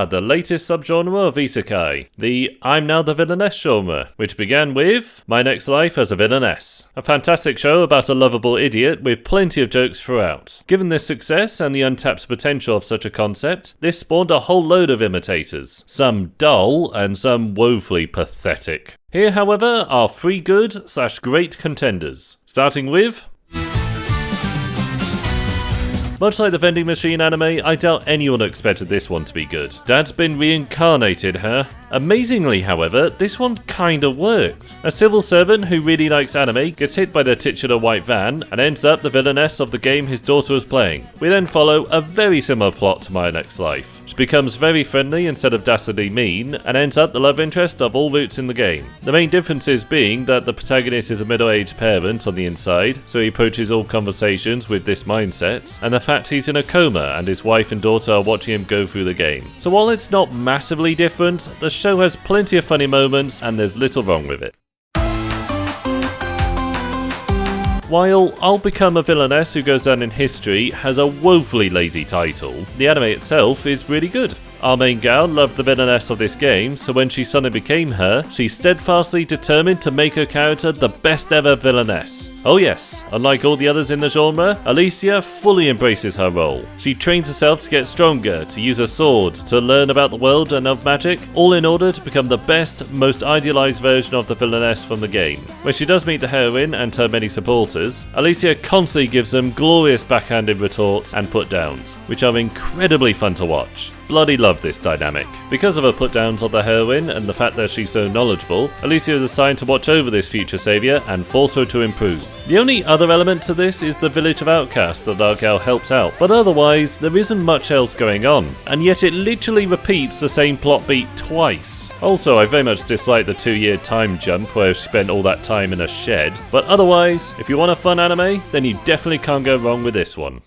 the latest subgenre of isekai, the I'm Now the Villainess genre, which began with My Next Life as a Villainess. A fantastic show about a lovable idiot with plenty of jokes throughout. Given this success and the untapped potential of such a concept, this spawned a whole load of imitators, some dull and some woefully pathetic. Here, however, are 3 good/great contenders, starting with... Much like the vending machine anime, I doubt anyone expected this one to be good. Dad's been reincarnated, huh? Amazingly, however, this one kinda worked. A civil servant who really likes anime gets hit by the titular white van and ends up the villainess of the game his daughter was playing. We then follow a very similar plot to My Next Life. She becomes very friendly instead of dastardly mean and ends up the love interest of all routes in the game. The main differences being that the protagonist is a middle-aged parent on the inside, so he approaches all conversations with this mindset, and the fact he's in a coma and his wife and daughter are watching him go through the game. So while it's not massively different, the show has plenty of funny moments and there's little wrong with it. While I'll Become a Villainess Who Goes Down in History has a woefully lazy title, the anime itself is really good. Our main gal loved the villainess of this game, so when she suddenly became her, she steadfastly determined to make her character the best ever villainess. Oh yes, unlike all the others in the genre, Alicia fully embraces her role. She trains herself to get stronger, to use her sword, to learn about the world and of magic, all in order to become the best, most idealized version of the villainess from the game. When she does meet the heroine and her many supporters, Alicia constantly gives them glorious backhanded retorts and put-downs, which are incredibly fun to watch. Bloody love this dynamic. Because of her put-downs of the heroine and the fact that she's so knowledgeable, Alicia is assigned to watch over this future saviour and force her to improve. The only other element to this is the village of outcasts that our gal helps out, but otherwise there isn't much else going on, and yet it literally repeats the same plot beat twice. Also, I very much dislike the 2-year time jump where she spent all that time in a shed, but otherwise, if you want a fun anime, then you definitely can't go wrong with this one.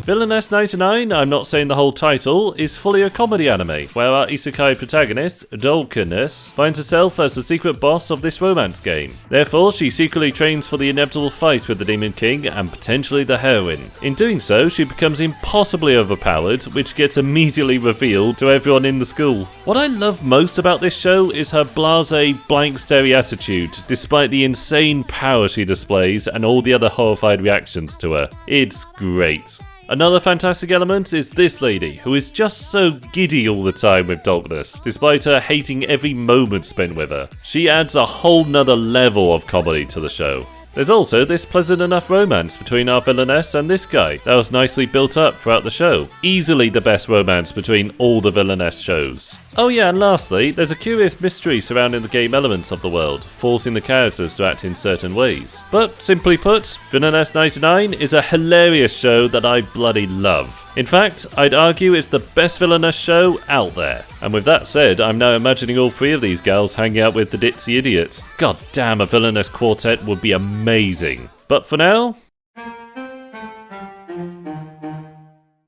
Villainess 99, I'm not saying the whole title, is fully a comedy anime, where our isekai protagonist, Villainess, finds herself as the secret boss of this romance game. Therefore, she secretly trains for the inevitable fight with the Demon King and potentially the heroine. In doing so, she becomes impossibly overpowered, which gets immediately revealed to everyone in the school. What I love most about this show is her blasé, blank stare attitude, despite the insane power she displays and all the other horrified reactions to her. It's great. Another fantastic element is this lady, who is just so giddy all the time with Villainess, despite her hating every moment spent with her. She adds a whole nother level of comedy to the show. There's also this pleasant enough romance between our villainess and this guy that was nicely built up throughout the show. Easily the best romance between all the villainess shows. Oh yeah, and lastly, there's a curious mystery surrounding the game elements of the world, forcing the characters to act in certain ways. But simply put, Villainess 99 is a hilarious show that I bloody love. In fact, I'd argue it's the best villainess show out there. And with that said, I'm now imagining all 3 of these gals hanging out with the ditzy idiot. God damn, a villainess quartet would be amazing. But for now,